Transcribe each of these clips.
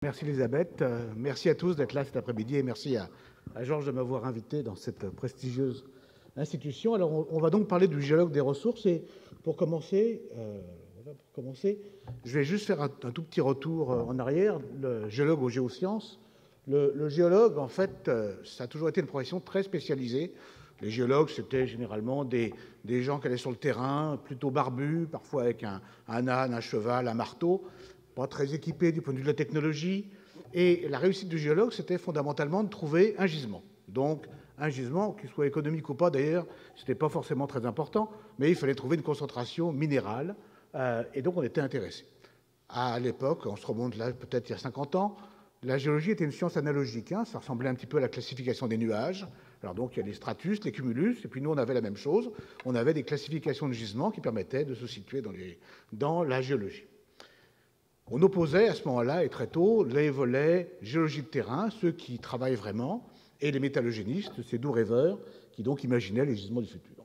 Merci Elisabeth. Merci à tous d'être là cet après-midi et merci à Georges de m'avoir invité dans cette prestigieuse institution. Alors, on va donc parler du géologue des ressources et pour commencer, je vais juste faire un tout petit retour en arrière. Le géologue aux géosciences. Le géologue, en fait, ça a toujours été une profession très spécialisée. Les géologues, c'était généralement des gens qui allaient sur le terrain, plutôt barbus, parfois avec un âne, un cheval, un marteau, pas très équipés du point de vue de la technologie. Et la réussite du géologue, c'était fondamentalement de trouver un gisement. Donc, un gisement, qu'il soit économique ou pas, d'ailleurs, ce n'était pas forcément très important, mais il fallait trouver une concentration minérale, et donc on était intéressé. À l'époque, on se remonte là peut-être il y a 50 ans, la géologie était une science analogique, hein, ça ressemblait un petit peu à la classification des nuages. Alors donc il y a les stratus, les cumulus, et puis nous on avait la même chose, on avait des classifications de gisements qui permettaient de se situer dans la géologie. On opposait à ce moment-là, et très tôt, les volets géologie de terrain, ceux qui travaillent vraiment, et les métallogénistes, ces doux rêveurs, qui donc imaginaient les gisements du futur.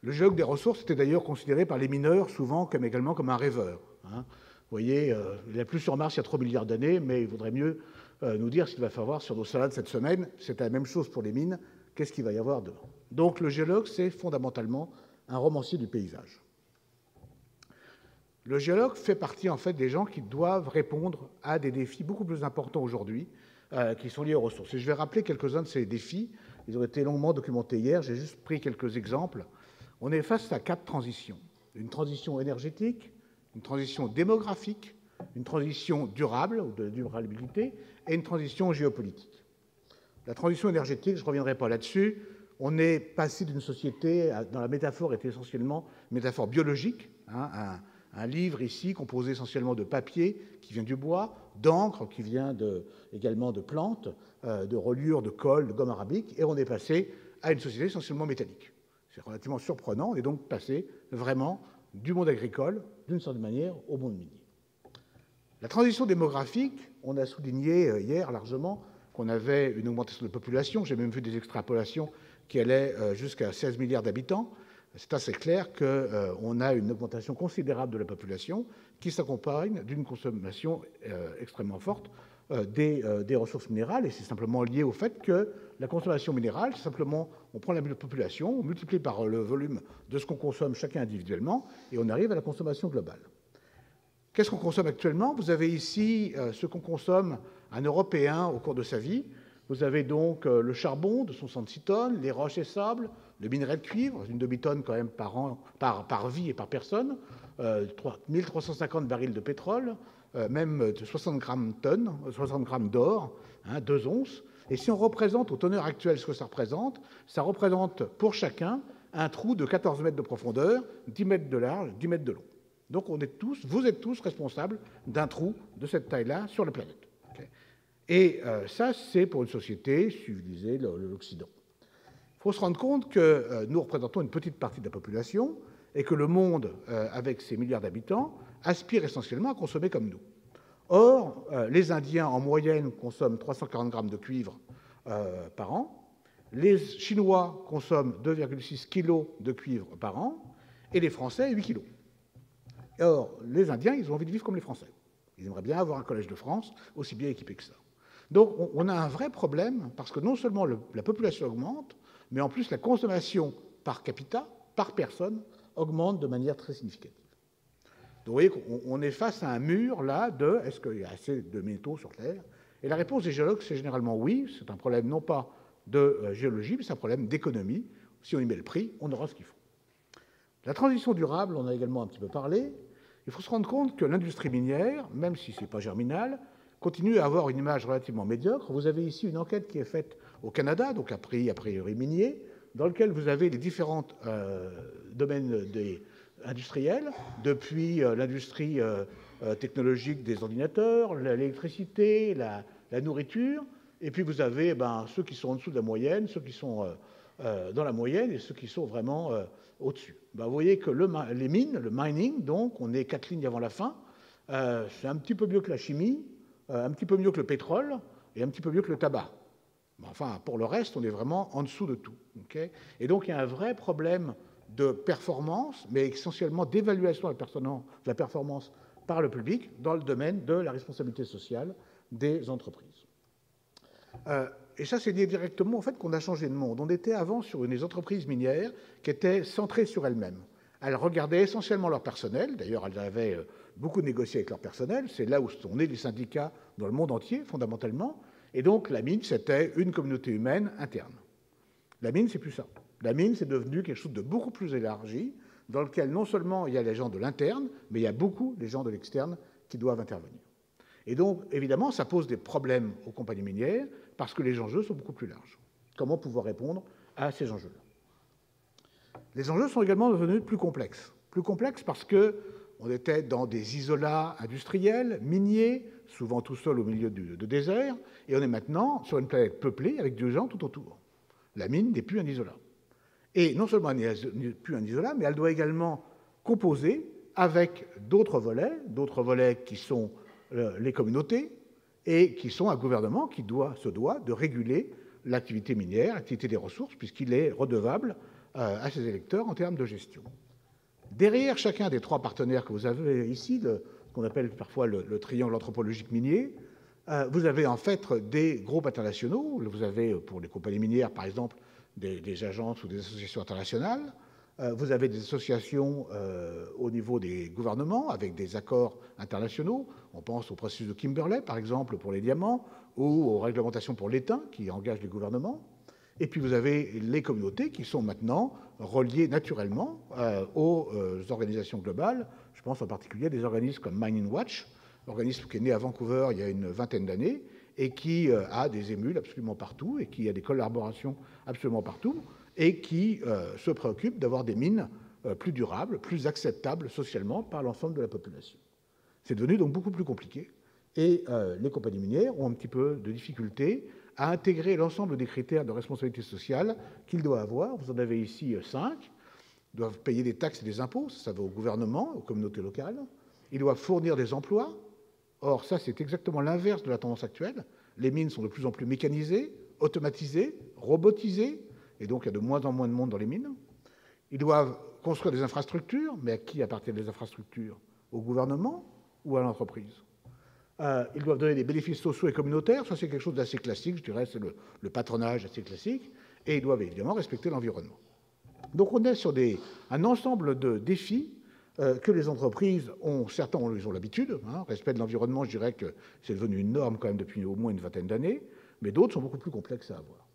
Le géologue des ressources était d'ailleurs considéré par les mineurs souvent également comme un rêveur. Hein. Vous voyez, il n'y a plus sur Mars il y a 3 milliards d'années, mais il vaudrait mieux nous dire ce qu'il va falloir sur nos salades cette semaine. C'est la même chose pour les mines. Qu'est-ce qu'il va y avoir demain? Donc le géologue, c'est fondamentalement un romancier du paysage. Le géologue fait partie en fait des gens qui doivent répondre à des défis beaucoup plus importants aujourd'hui, qui sont liés aux ressources. Et je vais rappeler quelques-uns de ces défis. Ils ont été longuement documentés hier. J'ai juste pris quelques exemples. On est face à 4 transitions. Une transition énergétique, une transition démographique, une transition durable, ou de durabilité, et une transition géopolitique. La transition énergétique, je ne reviendrai pas là-dessus. On est passé d'une société, dont la métaphore était essentiellement une métaphore biologique, hein, un livre ici composé essentiellement de papier qui vient du bois, d'encre qui vient également de plantes, de reliures, de colle, de gomme arabique, et on est passé à une société essentiellement métallique. C'est relativement surprenant. On est donc passé vraiment du monde agricole, d'une certaine manière, au monde minier. La transition démographique, on a souligné hier largement qu'on avait une augmentation de population. J'ai même vu des extrapolations qui allaient jusqu'à 16 milliards d'habitants. C'est assez clair qu'on a une augmentation considérable de la population qui s'accompagne d'une consommation extrêmement forte des ressources minérales, et c'est simplement lié au fait que la consommation minérale, c'est simplement, on prend la population, on multiplie par le volume de ce qu'on consomme chacun individuellement, et on arrive à la consommation globale. Qu'est-ce qu'on consomme actuellement? Vous avez ici ce qu'on consomme un Européen au cours de sa vie. Vous avez donc le charbon de 166 tonnes, les roches et sables, le minerai de cuivre, une demi-tonne quand même par vie et par personne, 1350 barils de pétrole, même 60 grammes d'or, 2 onces. Et si on représente aux teneurs actuelles ce que ça représente pour chacun un trou de 14 mètres de profondeur, 10 mètres de large, 10 mètres de long. Donc vous êtes tous responsables d'un trou de cette taille-là sur la planète. Okay. Et ça, c'est pour une société civilisée, l'Occident. Il faut se rendre compte que nous représentons une petite partie de la population et que le monde, avec ses milliards d'habitants, aspire essentiellement à consommer comme nous. Or, les Indiens, en moyenne, consomment 340 grammes de cuivre par an. Les Chinois consomment 2,6 kg de cuivre par an et les Français, 8 kg. Or, les Indiens, ils ont envie de vivre comme les Français. Ils aimeraient bien avoir un collège de France aussi bien équipé que ça. Donc, on a un vrai problème parce que non seulement la population augmente, mais en plus la consommation par capita, par personne, augmente de manière très significative. Donc, vous voyez qu'on est face à un mur, là, de est-ce qu'il y a assez de métaux sur Terre? Et la réponse des géologues, c'est généralement oui. C'est un problème non pas de géologie, mais c'est un problème d'économie. Si on y met le prix, on aura ce qu'il faut. La transition durable, on a également un petit peu parlé. Il faut se rendre compte que l'industrie minière, même si ce n'est pas germinal, continue à avoir une image relativement médiocre. Vous avez ici une enquête qui est faite au Canada, donc a priori minier, dans lequel vous avez les différents domaines industriels, depuis l'industrie technologique des ordinateurs, l'électricité, la nourriture, et puis vous avez ceux qui sont en dessous de la moyenne, ceux qui sont dans la moyenne et ceux qui sont vraiment au-dessus. Vous voyez que les mines, le mining, donc, on est 4 lignes avant la fin, c'est un petit peu mieux que la chimie, un petit peu mieux que le pétrole et un petit peu mieux que le tabac. Enfin, pour le reste, on est vraiment en dessous de tout. Okay. Et donc, il y a un vrai problème de performance, mais essentiellement d'évaluation de la performance par le public dans le domaine de la responsabilité sociale des entreprises. Et ça, c'est lié directement au fait qu'on a changé de monde. On était avant sur des entreprises minières qui étaient centrées sur elles-mêmes. Elles regardaient essentiellement leur personnel. D'ailleurs, elles avaient beaucoup négocié avec leur personnel. C'est là où sont nés les syndicats dans le monde entier, fondamentalement. Et donc, la mine, c'était une communauté humaine interne. La mine, c'est plus ça. La mine, c'est devenu quelque chose de beaucoup plus élargi, dans lequel non seulement il y a les gens de l'interne, mais il y a beaucoup les gens de l'externe qui doivent intervenir. Et donc, évidemment, ça pose des problèmes aux compagnies minières, parce que les enjeux sont beaucoup plus larges. Comment pouvoir répondre à ces enjeux-là? Les enjeux sont également devenus plus complexes. Plus complexes parce qu'on était dans des isolats industriels, miniers, souvent tout seul au milieu de désert, et on est maintenant sur une planète peuplée avec des gens tout autour. La mine n'est plus un isolat. Et non seulement elle n'est plus un isolat, mais elle doit également composer avec d'autres volets qui sont les communautés, et qui sont un gouvernement qui se doit de réguler l'activité minière, l'activité des ressources, puisqu'il est redevable à ses électeurs en termes de gestion. Derrière chacun des trois partenaires que vous avez ici, ce qu'on appelle parfois le triangle anthropologique minier, vous avez en fait des groupes internationaux. Vous avez, pour les compagnies minières, par exemple, des agences ou des associations internationales. Vous avez des associations au niveau des gouvernements avec des accords internationaux. On pense au processus de Kimberley, par exemple, pour les diamants, ou aux réglementations pour l'étain qui engagent les gouvernements. Et puis vous avez les communautés qui sont maintenant reliées naturellement aux organisations globales. Je pense en particulier à des organismes comme Mining Watch, organisme qui est né à Vancouver il y a une vingtaine d'années et qui a des émules absolument partout et qui a des collaborations absolument partout, et qui se préoccupe d'avoir des mines plus durables, plus acceptables socialement par l'ensemble de la population. C'est devenu donc beaucoup plus compliqué, et les compagnies minières ont un petit peu de difficulté à intégrer l'ensemble des critères de responsabilité sociale qu'ils doivent avoir. Vous en avez ici 5. Ils doivent payer des taxes et des impôts, ça va au gouvernement, aux communautés locales. Ils doivent fournir des emplois. Or, ça, c'est exactement l'inverse de la tendance actuelle. Les mines sont de plus en plus mécanisées, automatisées, robotisées, et donc il y a de moins en moins de monde dans les mines. Ils doivent construire des infrastructures, mais à qui appartiennent les infrastructures? Au gouvernement ou à l'entreprise? Ils doivent donner des bénéfices sociaux et communautaires, ça c'est quelque chose d'assez classique, je dirais, c'est le patronage assez classique, et ils doivent évidemment respecter l'environnement. Donc on est sur un ensemble de défis que les entreprises ont, certains ils ont l'habitude, respect de l'environnement, je dirais que c'est devenu une norme quand même depuis au moins une vingtaine d'années, mais d'autres sont beaucoup plus complexes à avoir.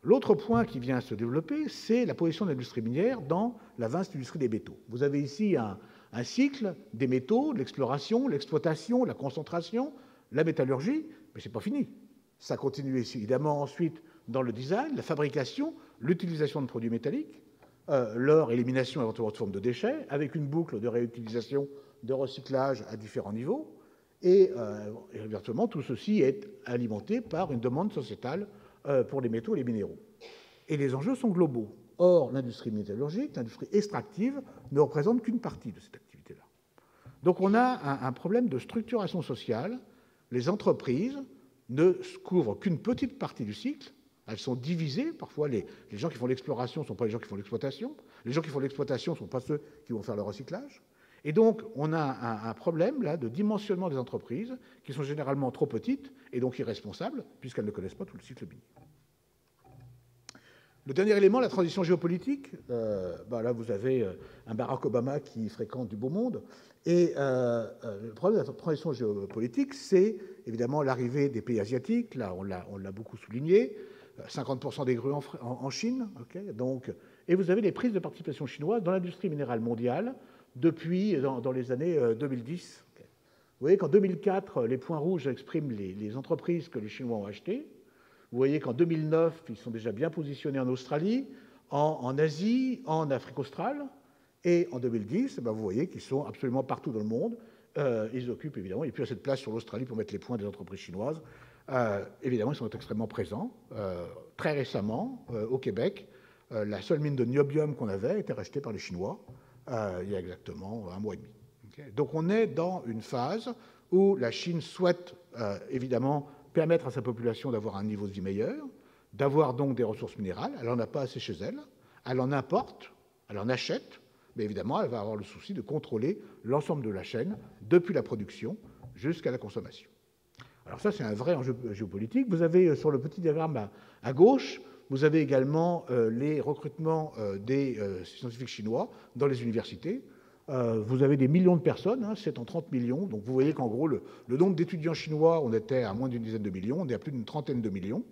L'autre point qui vient se développer, c'est la position de l'industrie minière dans la vaste industrie des métaux. Vous avez ici un cycle des métaux, l'exploration, l'exploitation, la concentration, la métallurgie, mais ce n'est pas fini. Ça continue ici, évidemment, ensuite dans le design, la fabrication, l'utilisation de produits métalliques, leur élimination éventuellement de forme de déchets, avec une boucle de réutilisation, de recyclage à différents niveaux, et virtuellement tout ceci est alimenté par une demande sociétale pour les métaux et les minéraux. Et les enjeux sont globaux. Or, l'industrie métallurgique, l'industrie extractive, ne représente qu'une partie de cette activité-là. Donc on a un problème de structuration sociale. Les entreprises ne couvrent qu'une petite partie du cycle. Elles sont divisées. Parfois, les gens qui font l'exploration ne sont pas les gens qui font l'exploitation. Les gens qui font l'exploitation ne sont pas ceux qui vont faire le recyclage. Et donc, on a un problème là de dimensionnement des entreprises qui sont généralement trop petites et donc irresponsables, puisqu'elles ne connaissent pas tout le cycle minier. Le dernier élément, la transition géopolitique. Là, vous avez un Barack Obama qui fréquente du beau monde. Et le problème de la transition géopolitique, c'est évidemment l'arrivée des pays asiatiques. Là, on l'a beaucoup souligné. 50% des grues en Chine. Okay, donc, et vous avez les prises de participation chinoises dans l'industrie minérale mondiale depuis dans les années 2010. Okay. Vous voyez qu'en 2004, les points rouges expriment les entreprises que les Chinois ont achetées. Vous voyez qu'en 2009, ils sont déjà bien positionnés en Australie, en Asie, en Afrique australe. Et en 2010, vous voyez qu'ils sont absolument partout dans le monde. Ils occupent, évidemment, il n'y a plus assez de place sur l'Australie pour mettre les points des entreprises chinoises. Évidemment, ils sont extrêmement présents. Très récemment, au Québec, la seule mine de niobium qu'on avait était rachetée par les Chinois il y a exactement un mois et demi. Okay. Donc on est dans une phase où la Chine souhaite évidemment permettre à sa population d'avoir un niveau de vie meilleur, d'avoir donc des ressources minérales. Elle n'en a pas assez chez elle. Elle en importe, elle en achète, mais évidemment, elle va avoir le souci de contrôler l'ensemble de la chaîne, depuis la production jusqu'à la consommation. Alors ça, c'est un vrai enjeu géopolitique. Vous avez sur le petit diagramme à gauche, vous avez également les recrutements des scientifiques chinois dans les universités. Vous avez des millions de personnes, 730 millions. Donc vous voyez qu'en gros, le nombre d'étudiants chinois, on était à moins d'une dizaine de millions, on est à plus d'une trentaine de millions.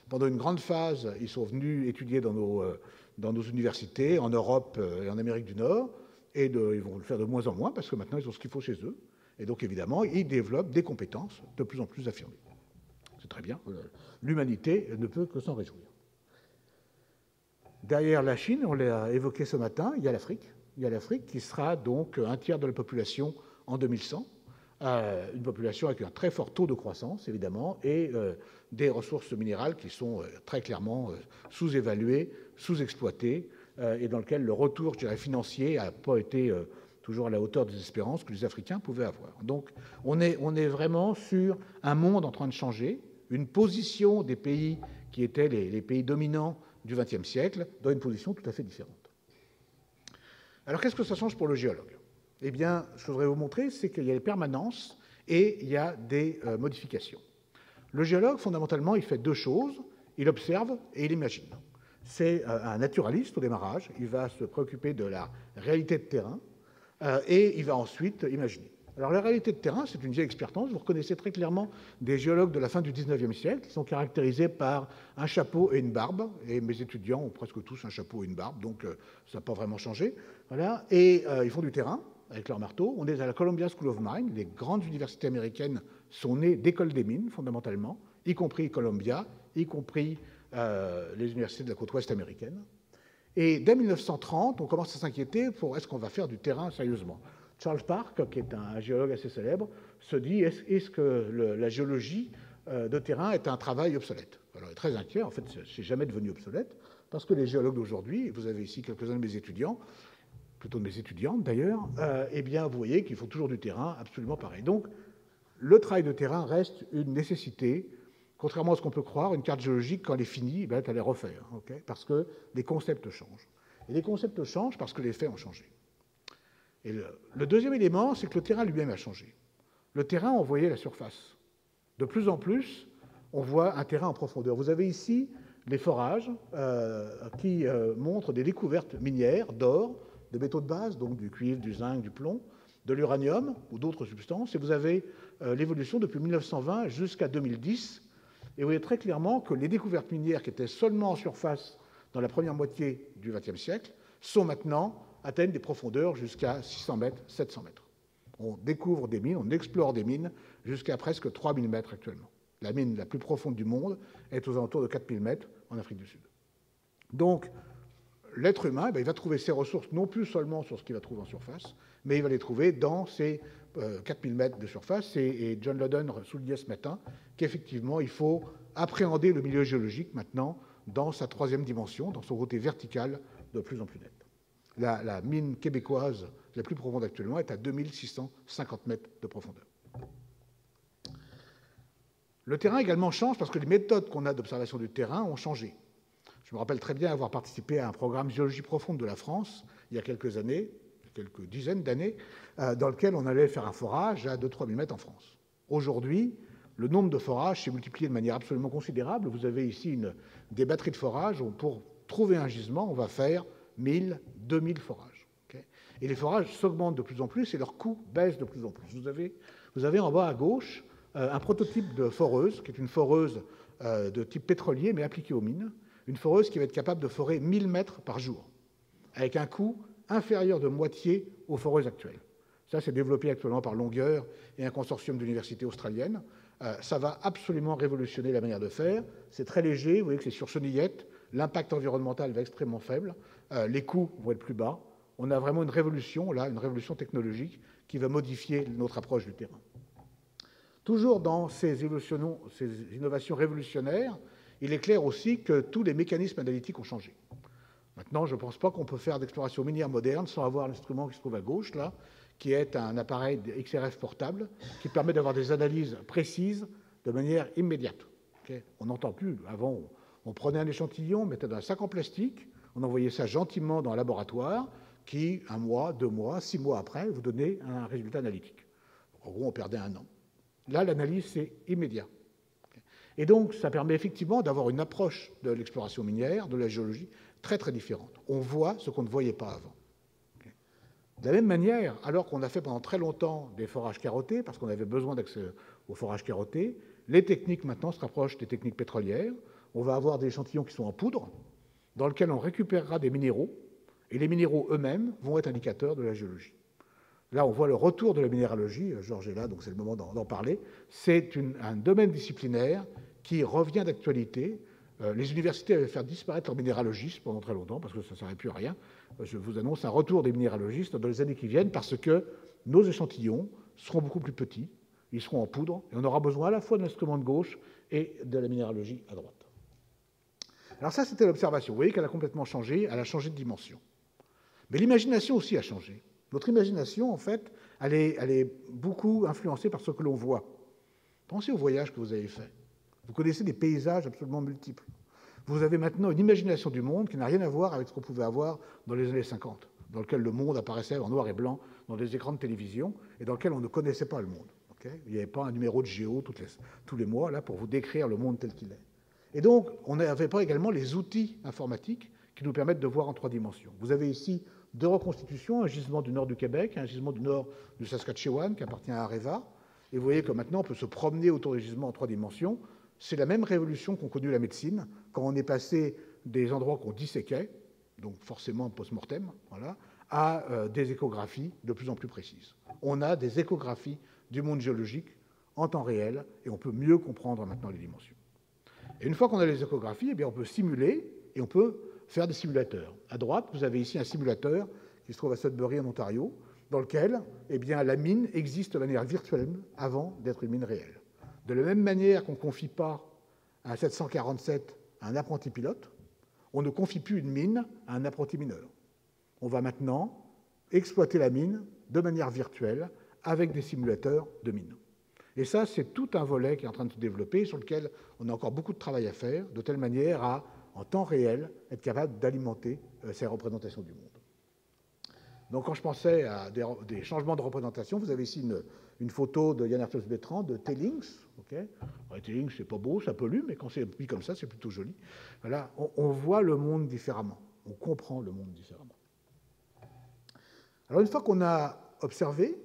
Pendant une grande phase, ils sont venus étudier dans nos universités, en Europe et en Amérique du Nord, et ils vont le faire de moins en moins, parce que maintenant, ils ont ce qu'il faut chez eux. Et donc, évidemment, ils développent des compétences de plus en plus affirmées. C'est très bien. L'humanité ne peut que s'en réjouir. Derrière la Chine, on l'a évoqué ce matin, il y a l'Afrique. Il y a l'Afrique qui sera donc un tiers de la population en 2100, une population avec un très fort taux de croissance, évidemment, et des ressources minérales qui sont très clairement sous-évaluées, sous-exploitées, et dans lequel le retour, je dirais, financier n'a pas été toujours à la hauteur des espérances que les Africains pouvaient avoir. Donc on est vraiment sur un monde en train de changer, une position des pays qui étaient les pays dominants du XXe siècle dans une position tout à fait différente. Alors qu'est-ce que ça change pour le géologue? Eh bien, ce que je voudrais vous montrer, c'est qu'il y a des permanences et il y a des modifications. Le géologue, fondamentalement, il fait deux choses. Il observe et il imagine. C'est un naturaliste au démarrage. Il va se préoccuper de la réalité de terrain et il va ensuite imaginer. Alors la réalité de terrain, c'est une vieille expertise. Vous reconnaissez très clairement des géologues de la fin du XIXe siècle qui sont caractérisés par un chapeau et une barbe. Et mes étudiants ont presque tous un chapeau et une barbe, donc ça n'a pas vraiment changé. Voilà. Et ils font du terrain avec leur marteau. On est à la Columbia School of Mines. Les grandes universités américaines sont nées d'écoles des mines, fondamentalement, y compris Columbia, y compris les universités de la côte ouest américaine. Et dès 1930, on commence à s'inquiéter pour est-ce qu'on va faire du terrain sérieusement. Charles Park, qui est un géologue assez célèbre, se dit est-ce que la géologie de terrain est un travail obsolète? Alors il est très inquiet, en fait, c'est jamais devenu obsolète, parce que les géologues d'aujourd'hui, vous avez ici quelques-uns de mes étudiants, plutôt de mes étudiantes d'ailleurs, eh bien vous voyez qu'ils font toujours du terrain absolument pareil. Donc le travail de terrain reste une nécessité. Contrairement à ce qu'on peut croire, une carte géologique, quand elle est finie, ben, elle est refaire, okay, parce que les concepts changent. Et les concepts changent parce que les faits ont changé. Et le deuxième élément, c'est que le terrain lui-même a changé. Le terrain, on voyait la surface. De plus en plus, on voit un terrain en profondeur. Vous avez ici les forages qui montrent des découvertes minières d'or, de métaux de base, donc du cuivre, du zinc, du plomb, de l'uranium ou d'autres substances. Et vous avez l'évolution depuis 1920 jusqu'à 2010. Et vous voyez très clairement que les découvertes minières qui étaient seulement en surface dans la première moitié du XXe siècle sont maintenant atteignent des profondeurs jusqu'à 600 mètres, 700 mètres. On découvre des mines, on explore des mines jusqu'à presque 3000 mètres actuellement. La mine la plus profonde du monde est aux alentours de 4000 mètres en Afrique du Sud. Donc, l'être humain, il va trouver ses ressources non plus seulement sur ce qu'il va trouver en surface, mais il va les trouver dans ces 4000 mètres de surface. Et John Loudon soulignait ce matin qu'effectivement, il faut appréhender le milieu géologique maintenant dans sa troisième dimension, dans son côté vertical de plus en plus net. La mine québécoise la plus profonde actuellement est à 2650 mètres de profondeur. Le terrain également change parce que les méthodes qu'on a d'observation du terrain ont changé. Je me rappelle très bien avoir participé à un programme Géologie profonde de la France il y a quelques années, quelques dizaines d'années, dans lequel on allait faire un forage à 2-3 000 mètres en France. Aujourd'hui, le nombre de forages s'est multiplié de manière absolument considérable. Vous avez ici des batteries de forage où pour trouver un gisement, on va faire 1000, 2000 forages. Okay, et les forages s'augmentent de plus en plus et leur coût baisse de plus en plus. Vous avez en bas à gauche un prototype de foreuse, qui est une foreuse de type pétrolier, mais appliquée aux mines. Une foreuse qui va être capable de forer 1000 mètres par jour, avec un coût inférieur de moitié aux foreuses actuelles. Ça, c'est développé actuellement par Longueur et un consortium d'universités australiennes. Ça va absolument révolutionner la manière de faire. C'est très léger, vous voyez que c'est sur chenillette. L'impact environnemental va être extrêmement faible. Les coûts vont être plus bas. On a vraiment une révolution, là, une révolution technologique qui va modifier notre approche du terrain. Toujours dans ces innovations révolutionnaires, il est clair aussi que tous les mécanismes analytiques ont changé. Maintenant, je ne pense pas qu'on peut faire d'exploration minière moderne sans avoir l'instrument qui se trouve à gauche, là, qui est un appareil XRF portable qui permet d'avoir des analyses précises de manière immédiate. Okay, on n'entend plus. Avant, on prenait un échantillon, on mettait dans un sac en plastique, on envoyait ça gentiment dans un laboratoire. qui, 1 mois, 2 mois, 6 mois après, vous donnait un résultat analytique. En gros, on perdait 1 an. Là, l'analyse, c'est immédiat. Et donc, ça permet effectivement d'avoir une approche de l'exploration minière, de la géologie, très très différente. On voit ce qu'on ne voyait pas avant. De la même manière, alors qu'on a fait pendant très longtemps des forages carottés, parce qu'on avait besoin d'accès aux forages carottés, les techniques maintenant se rapprochent des techniques pétrolières. On va avoir des échantillons qui sont en poudre, dans lesquels on récupérera des minéraux, et les minéraux eux-mêmes vont être indicateurs de la géologie. Là, on voit le retour de la minéralogie. Georges est là, donc c'est le moment d'en parler. C'est un domaine disciplinaire qui revient d'actualité. Les universités avaient fait disparaître leurs minéralogistes pendant très longtemps, parce que ça ne servait plus à rien. Je vous annonce un retour des minéralogistes dans les années qui viennent, parce que nos échantillons seront beaucoup plus petits, ils seront en poudre, et on aura besoin à la fois de l'instrument de gauche et de la minéralogie à droite. Alors ça, c'était l'observation. Vous voyez qu'elle a complètement changé, elle a changé de dimension. Mais l'imagination aussi a changé. Notre imagination, en fait, elle est beaucoup influencée par ce que l'on voit. Pensez au voyage que vous avez fait. Vous connaissez des paysages absolument multiples. Vous avez maintenant une imagination du monde qui n'a rien à voir avec ce qu'on pouvait avoir dans les années 50, dans lequel le monde apparaissait en noir et blanc dans des écrans de télévision et dans lequel on ne connaissait pas le monde. Okay, il n'y avait pas un numéro de Géo tous les mois là, pour vous décrire le monde tel qu'il est. Et donc, on n'avait pas également les outils informatiques qui nous permettent de voir en 3 dimensions. Vous avez ici 2 reconstitutions, un gisement du nord du Québec, un gisement du nord du Saskatchewan qui appartient à Areva. Et vous voyez que maintenant, on peut se promener autour des gisements en 3 dimensions. C'est la même révolution qu'ont connue la médecine, quand on est passé des endroits qu'on disséquait, donc forcément post-mortem, voilà, à des échographies de plus en plus précises. On a des échographies du monde géologique en temps réel, et on peut mieux comprendre maintenant les dimensions. Et une fois qu'on a les échographies, eh bien, on peut simuler, et on peut faire des simulateurs. À droite, vous avez ici un simulateur qui se trouve à Sudbury, en Ontario, dans lequel eh bien, la mine existe de manière virtuelle avant d'être une mine réelle. De la même manière qu'on ne confie pas un 747 à un apprenti pilote, on ne confie plus une mine à un apprenti mineur. On va maintenant exploiter la mine de manière virtuelle avec des simulateurs de mine. Et ça, c'est tout un volet qui est en train de se développer, sur lequel on a encore beaucoup de travail à faire, de telle manière à, en temps réel, être capable d'alimenter ces représentations du monde. Donc, quand je pensais à des changements de représentation, vous avez ici une photo de Jan Arthus Bertrand de Tellings. Okay, Tellings, c'est pas beau, ça pollue, mais quand c'est mis comme ça, c'est plutôt joli. Voilà, on voit le monde différemment, on comprend le monde différemment. Alors, une fois qu'on a observé,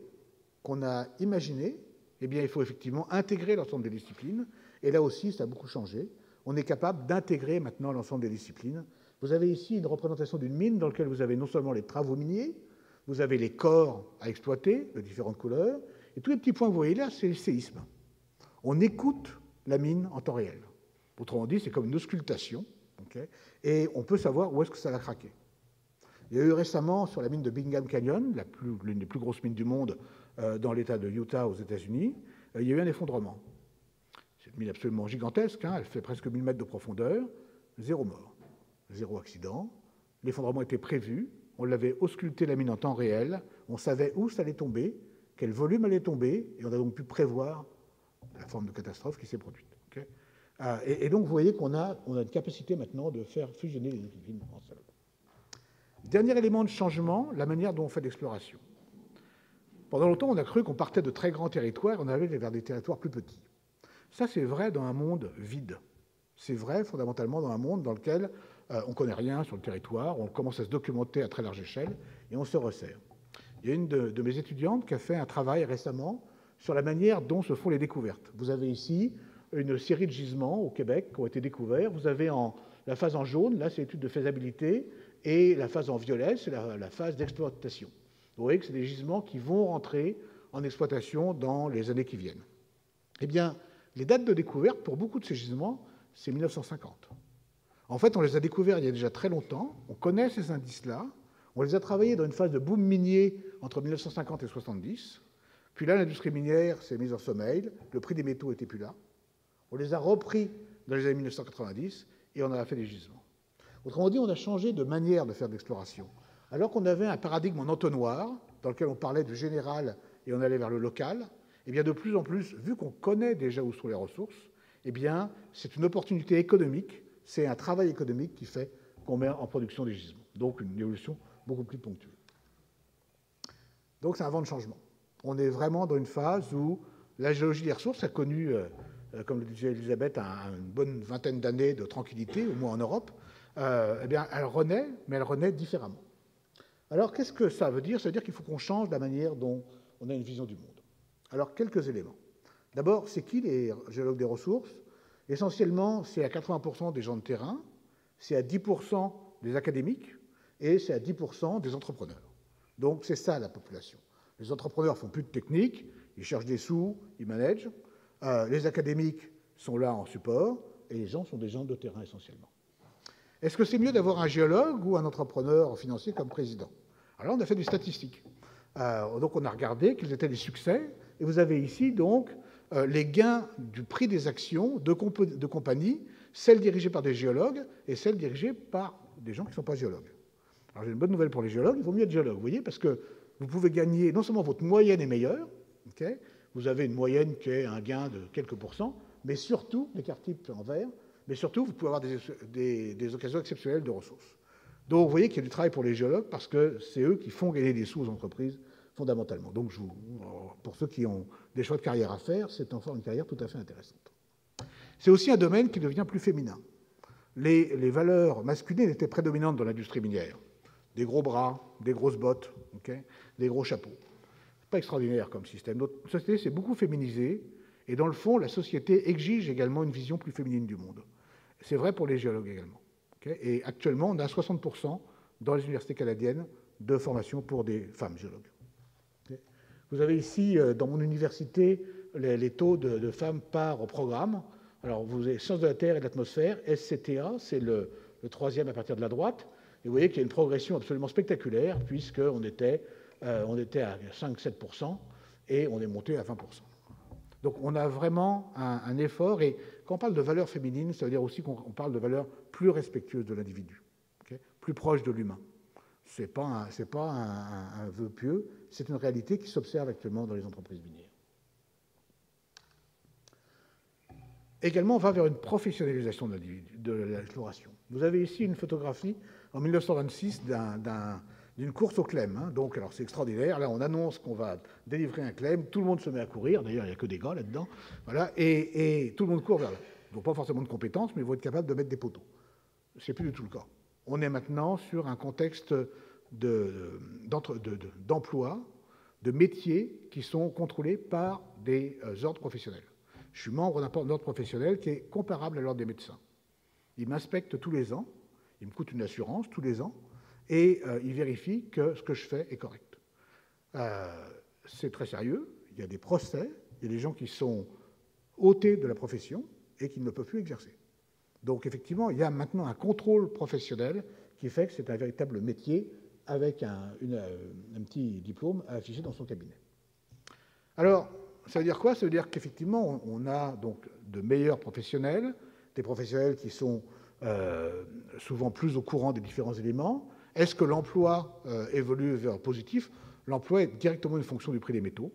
qu'on a imaginé, eh bien, il faut effectivement intégrer l'ensemble des disciplines. Et là aussi, ça a beaucoup changé. On est capable d'intégrer maintenant l'ensemble des disciplines. Vous avez ici une représentation d'une mine dans laquelle vous avez non seulement les travaux miniers, vous avez les corps à exploiter de différentes couleurs, et tous les petits points que vous voyez là, c'est le séisme. On écoute la mine en temps réel. Autrement dit, c'est comme une auscultation, okay, et on peut savoir où est-ce que ça va craquer. Il y a eu récemment, sur la mine de Bingham Canyon, l'une des plus grosses mines du monde dans l'État de Utah aux États-Unis, il y a eu un effondrement. C'est une mine absolument gigantesque, hein, elle fait presque 1000 mètres de profondeur, 0 mort, 0 accident. L'effondrement était prévu, on l'avait ausculté la mine en temps réel, on savait où ça allait tomber, quel volume allait tomber, et on a donc pu prévoir la forme de catastrophe qui s'est produite. Okay, et donc vous voyez qu'on a une capacité maintenant de faire fusionner les disciplines en seul. Dernier élément de changement, la manière dont on fait l'exploration. Pendant longtemps, on a cru qu'on partait de très grands territoires, on allait vers des territoires plus petits. Ça, c'est vrai dans un monde vide. C'est vrai fondamentalement dans un monde dans lequel on ne connaît rien sur le territoire, on commence à se documenter à très large échelle et on se resserre. Il y a une de mes étudiantes qui a fait un travail récemment sur la manière dont se font les découvertes. Vous avez ici une série de gisements au Québec qui ont été découverts. Vous avez la phase en jaune, là c'est l'étude de faisabilité, et la phase en violet, c'est la phase d'exploitation. Vous voyez que c'est des gisements qui vont rentrer en exploitation dans les années qui viennent. Eh bien, les dates de découverte, pour beaucoup de ces gisements, c'est 1950. En fait, on les a découverts il y a déjà très longtemps, on connaît ces indices-là, on les a travaillés dans une phase de boom minier entre 1950 et 1970, puis là, l'industrie minière s'est mise en sommeil, le prix des métaux n'était plus là, on les a repris dans les années 1990 et on a fait des gisements. Autrement dit, on a changé de manière de faire de l'exploration. Alors qu'on avait un paradigme en entonnoir, dans lequel on parlait du général et on allait vers le local, eh bien de plus en plus, vu qu'on connaît déjà où sont les ressources, eh bien c'est une opportunité économique, c'est un travail économique qui fait qu'on met en production des gisements. Donc une évolution beaucoup plus ponctuelle. Donc c'est un vent de changement. On est vraiment dans une phase où la géologie des ressources a connu, comme le disait Elisabeth, une bonne vingtaine d'années de tranquillité, au moins en Europe. Eh bien, elle renaît, mais elle renaît différemment. Alors, qu'est-ce que ça veut dire? Ça veut dire qu'il faut qu'on change la manière dont on a une vision du monde. Alors, quelques éléments. D'abord, c'est qui les géologues des ressources? Essentiellement, c'est à 80% des gens de terrain, c'est à 10% des académiques et c'est à 10% des entrepreneurs. Donc, c'est ça la population. Les entrepreneurs font plus de technique, ils cherchent des sous, ils managent. Les académiques sont là en support et les gens sont des gens de terrain essentiellement. Est-ce que c'est mieux d'avoir un géologue ou un entrepreneur financier comme président? Alors, on a fait des statistiques. Donc, on a regardé quels étaient les succès. Et vous avez ici, donc, les gains du prix des actions de compagnies, celles dirigées par des géologues et celles dirigées par des gens qui ne sont pas géologues. Alors, j'ai une bonne nouvelle pour les géologues. Il vaut mieux être géologue, vous voyez, parce que vous pouvez gagner, non seulement votre moyenne est meilleure, okay, vous avez une moyenne qui est un gain de quelques pourcents, mais surtout, l'écart type en vert, mais surtout, vous pouvez avoir des occasions exceptionnelles de ressources. Donc, vous voyez qu'il y a du travail pour les géologues parce que c'est eux qui font gagner des sous aux entreprises fondamentalement. Donc, pour ceux qui ont des choix de carrière à faire, c'est encore une carrière tout à fait intéressante. C'est aussi un domaine qui devient plus féminin. Les valeurs masculines étaient prédominantes dans l'industrie minière. Des gros bras, des grosses bottes, okay, des gros chapeaux. C'est pas extraordinaire comme système. Notre société s'est beaucoup féminisée et dans le fond, la société exige également une vision plus féminine du monde. C'est vrai pour les géologues également. Okay, et actuellement, on a 60% dans les universités canadiennes de formation pour des femmes géologues. Okay. Vous avez ici, dans mon université, les taux de femmes par programme. Alors, vous avez Sciences de la Terre et de l'Atmosphère, SCTA, c'est le troisième à partir de la droite. Et vous voyez qu'il y a une progression absolument spectaculaire, puisqu'on était à 5-7% et on est monté à 20%. Donc on a vraiment un effort, et quand on parle de valeurs féminines, ça veut dire aussi qu'on parle de valeurs plus respectueuses de l'individu, okay, plus proches de l'humain. Ce n'est pas un vœu pieux, c'est une réalité qui s'observe actuellement dans les entreprises minières. Également, on va vers une professionnalisation de l'exploration. Vous avez ici une photographie en 1926 d'une course au Clem. Hein. Donc, alors c'est extraordinaire. Là, on annonce qu'on va délivrer un Clem. Tout le monde se met à courir. D'ailleurs, il n'y a que des gars là-dedans. Voilà. Et tout le monde court vers là. Ils n'ont pas forcément de compétences, mais ils vont être capables de mettre des poteaux. Ce n'est plus du tout le cas. On est maintenant sur un contexte d'emploi, de métiers qui sont contrôlés par des ordres professionnels. Je suis membre d'un ordre professionnel qui est comparable à l'ordre des médecins. Il m'inspecte tous les ans, il me coûte une assurance tous les ans, et il vérifie que ce que je fais est correct. C'est très sérieux, il y a des procès, il y a des gens qui sont ôtés de la profession et qui ne peuvent plus exercer. Donc effectivement, il y a maintenant un contrôle professionnel qui fait que c'est un véritable métier avec un petit diplôme à afficher dans son cabinet. Alors, ça veut dire quoi? Ça veut dire qu'effectivement, on a donc de meilleurs professionnels, des professionnels qui sont souvent plus au courant des différents éléments. Est-ce que l'emploi évolue vers positif? L'emploi est directement une fonction du prix des métaux.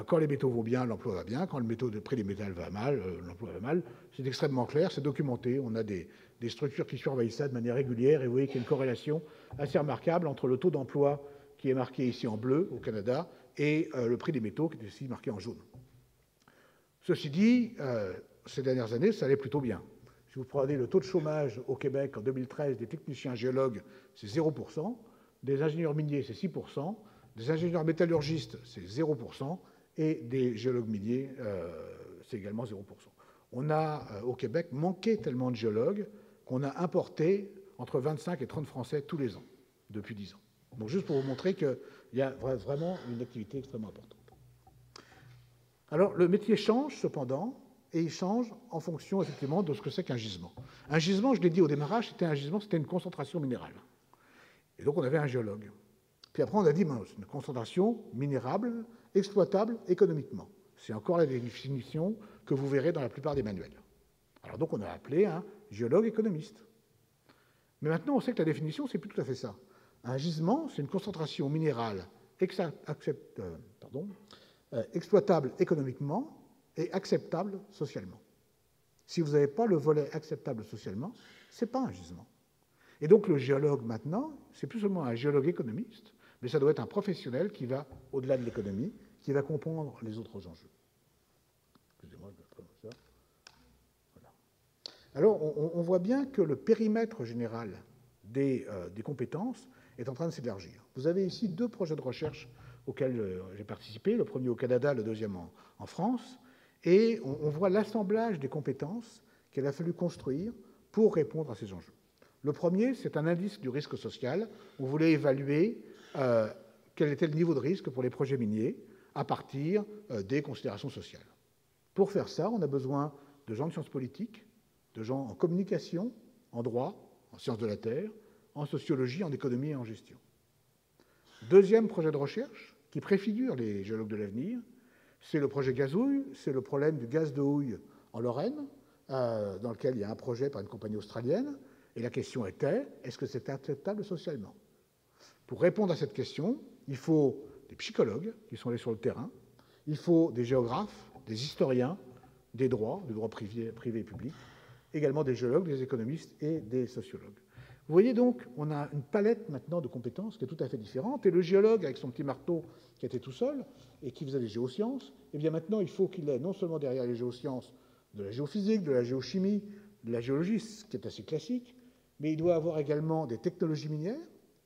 Quand les métaux vont bien, l'emploi va bien. Quand le prix des métals va mal, l'emploi va mal. C'est extrêmement clair, c'est documenté. On a des structures qui surveillent ça de manière régulière. Et vous voyez qu'il y a une corrélation assez remarquable entre le taux d'emploi qui est marqué ici en bleu au Canada et le prix des métaux qui est ici marqué en jaune. Ceci dit, ces dernières années, ça allait plutôt bien. Si vous prenez le taux de chômage au Québec en 2013 des techniciens géologues, c'est 0%, des ingénieurs miniers, c'est 6%, des ingénieurs métallurgistes, c'est 0%, et des géologues miniers, c'est également 0%. On a, au Québec, manqué tellement de géologues qu'on a importé entre 25 et 30 Français tous les ans, depuis 10 ans. Donc juste pour vous montrer qu'il y a vraiment une activité extrêmement importante. Alors, le métier change, cependant, et il change en fonction, effectivement, de ce que c'est qu'un gisement. Un gisement, je l'ai dit au démarrage, c'était un gisement, c'était une concentration minérale. Et donc, on avait un géologue. Puis après, on a dit, c'est une concentration minérable, exploitable économiquement. C'est encore la définition que vous verrez dans la plupart des manuels. Alors donc, on a appelé un géologue économiste. Mais maintenant, on sait que la définition, c'est plus tout à fait ça. Un gisement, c'est une concentration minérale exploitable économiquement et acceptable socialement. Si vous n'avez pas le volet acceptable socialement, ce n'est pas un gisement. Et donc le géologue maintenant, c'est plus seulement un géologue économiste, mais ça doit être un professionnel qui va au-delà de l'économie, qui va comprendre les autres enjeux. Excusez-moi, je vais faire comme ça. Voilà. Alors, on voit bien que le périmètre général des compétences est en train de s'élargir. Vous avez ici 2 projets de recherche auxquels j'ai participé, le premier au Canada, le deuxième en France, et on voit l'assemblage des compétences qu'il a fallu construire pour répondre à ces enjeux. Le premier, c'est un indice du risque social. On voulait évaluer quel était le niveau de risque pour les projets miniers à partir des considérations sociales. Pour faire ça, on a besoin de gens de sciences politiques, de gens en communication, en droit, en sciences de la terre, en sociologie, en économie et en gestion. Deuxième projet de recherche, qui préfigure les géologues de l'avenir, c'est le projet Gazouille, c'est le problème du gaz de houille en Lorraine, dans lequel il y a un projet par une compagnie australienne, et la question était, est-ce que c'est acceptable socialement? Pour répondre à cette question, il faut des psychologues qui sont allés sur le terrain, il faut des géographes, des historiens, des droits privés et publics, également des géologues, des économistes et des sociologues. Vous voyez donc, on a une palette maintenant de compétences qui est tout à fait différente, et le géologue, avec son petit marteau qui était tout seul, et qui faisait les géosciences, eh bien maintenant, il faut qu'il ait non seulement derrière les géosciences de la géophysique, de la géochimie, de la géologie, ce qui est assez classique, mais il doit avoir également des technologies minières,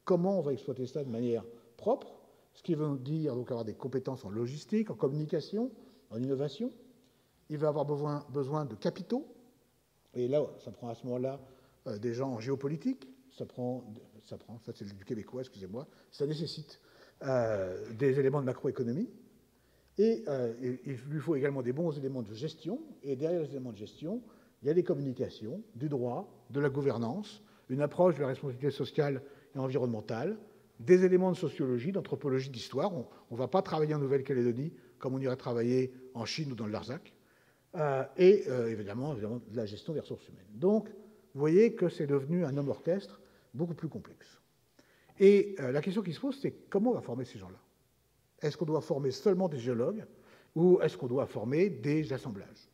comment on va exploiter ça de manière propre, ce qui veut dire donc avoir des compétences en logistique, en communication, en innovation. Il va avoir besoin de capitaux, et là, ça prend à ce moment-là des gens en géopolitique, ça c'est du québécois, excusez-moi, ça nécessite des éléments de macroéconomie, et il lui faut également des bons éléments de gestion, et derrière les éléments de gestion, il y a des communications, du droit, de la gouvernance, une approche de la responsabilité sociale et environnementale, des éléments de sociologie, d'anthropologie, d'histoire. On ne va pas travailler en Nouvelle-Calédonie comme on irait travailler en Chine ou dans le Larzac, et évidemment de la gestion des ressources humaines. Donc, vous voyez que c'est devenu un homme orchestre beaucoup plus complexe. Et la question qui se pose, c'est comment on va former ces gens-là? Est-ce qu'on doit former seulement des géologues ou est-ce qu'on doit former des assemblages?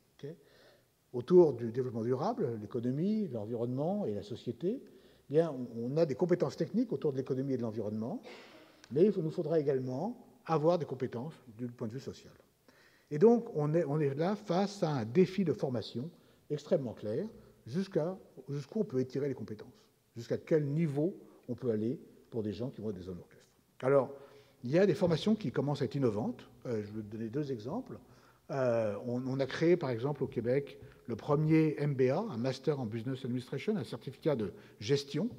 Autour du développement durable, l'économie, l'environnement et la société, eh bien, on a des compétences techniques autour de l'économie et de l'environnement, mais il nous faudra également avoir des compétences du point de vue social. Et donc, on est là face à un défi de formation extrêmement clair, jusqu'où on peut étirer les compétences, jusqu'à quel niveau on peut aller pour des gens qui vont être des hommes orchestres. Alors, il y a des formations qui commencent à être innovantes. Je vais vous donner 2 exemples. On a créé, par exemple, au Québec, le premier MBA, un Master en Business Administration, un certificat de gestion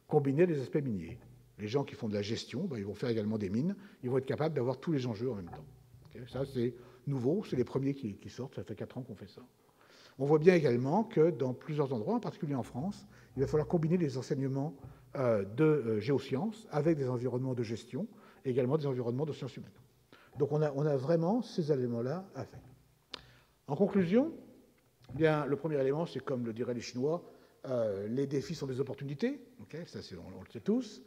combiné des aspects miniers. Les gens qui font de la gestion, ils vont faire également des mines, ils vont être capables d'avoir tous les enjeux en même temps. Ça, c'est nouveau, c'est les premiers qui sortent, ça fait 4 ans qu'on fait ça. On voit bien également que dans plusieurs endroits, en particulier en France, il va falloir combiner les enseignements de géosciences avec des environnements de gestion et également des environnements de sciences humaines. Donc on a vraiment ces éléments-là à faire. En conclusion, eh bien, le premier élément, c'est comme le diraient les Chinois, les défis sont des opportunités, ça on le sait tous.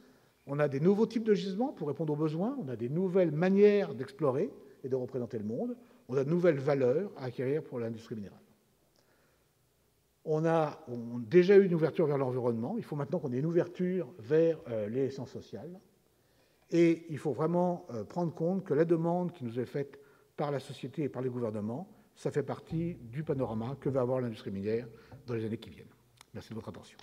On a des nouveaux types de gisements pour répondre aux besoins, on a des nouvelles manières d'explorer et de représenter le monde, on a de nouvelles valeurs à acquérir pour l'industrie minérale. On a déjà eu une ouverture vers l'environnement, il faut maintenant qu'on ait une ouverture vers les sciences sociales, et il faut vraiment prendre compte que la demande qui nous est faite par la société et par les gouvernements, ça fait partie du panorama que va avoir l'industrie minière dans les années qui viennent. Merci de votre attention.